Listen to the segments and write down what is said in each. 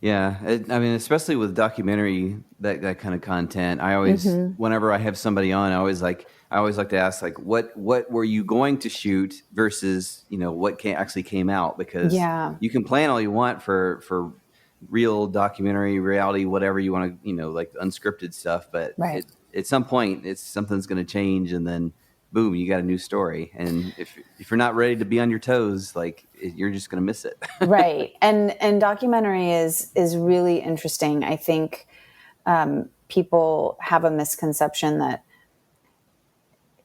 Yeah, I mean, especially with documentary, that kind of content, I always, whenever I have somebody on, I always like to ask, like, what were you going to shoot versus, what actually came out? Because Yeah. you can plan all you want for real documentary, reality, whatever you want to, like unscripted stuff, but Right. at some point, something's going to change, and then boom, you got a new story. And if you're not ready to be on your toes, like, you're just going to miss it. Right. And documentary is really interesting. I think people have a misconception that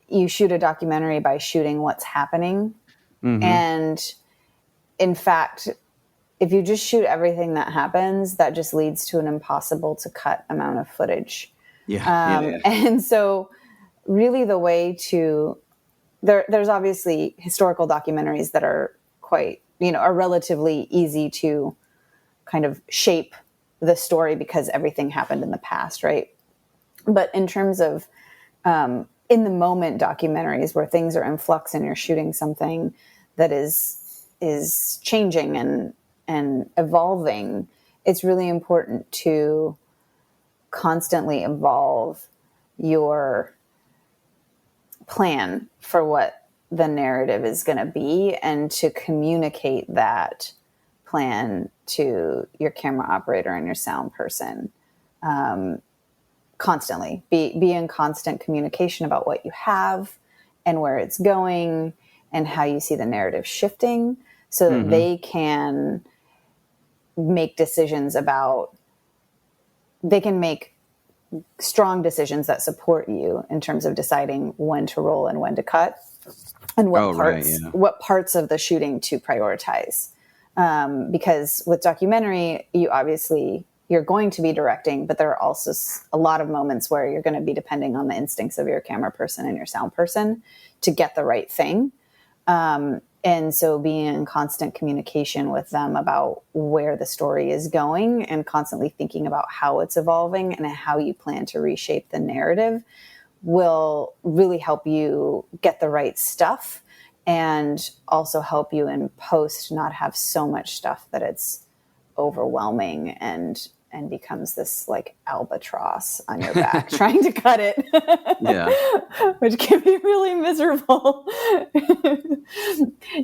you shoot a documentary by shooting what's happening. Hmm. And in fact, if you just shoot everything that happens, that just leads to an impossible to cut amount of footage. Yeah, yeah, yeah. And so really the way to, there's obviously historical documentaries that are quite, are relatively easy to kind of shape the story because everything happened in the past, right? But in terms of in the moment documentaries where things are in flux and you're shooting something that is changing and evolving, it's really important to constantly evolve your plan for what the narrative is going to be and to communicate that plan to your camera operator and your sound person constantly. Be in constant communication about what you have and where it's going and how you see the narrative shifting so that Hmm. they can make decisions about, they can make strong decisions that support you in terms of deciding when to roll and when to cut and Oh, right, yeah. what parts of the shooting to prioritize. Because with documentary, you're going to be directing, but there are also a lot of moments where you're going to be depending on the instincts of your camera person and your sound person to get the right thing. And so being in constant communication with them about where the story is going and constantly thinking about how it's evolving and how you plan to reshape the narrative will really help you get the right stuff and also help you in post not have so much stuff that it's overwhelming and becomes this like albatross on your back trying to cut it. Yeah. Which can be really miserable.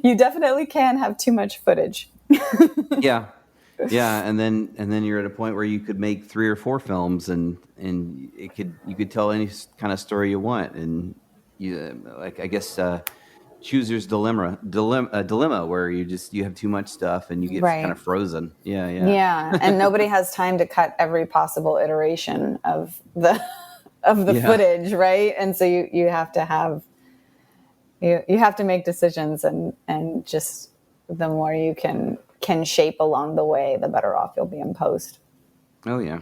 You definitely can have too much footage. Yeah. Yeah, and then you're at a point where you could make 3 or 4 films, and you could tell any kind of story you want, and like, I guess, chooser's dilemma where you have too much stuff and you get kind Right. of frozen. Yeah, yeah. Yeah, and nobody has time to cut every possible iteration of the Yeah. footage, right? And so you have to have you have to make decisions and just the more you can shape along the way, the better off you'll be in post. Oh, yeah.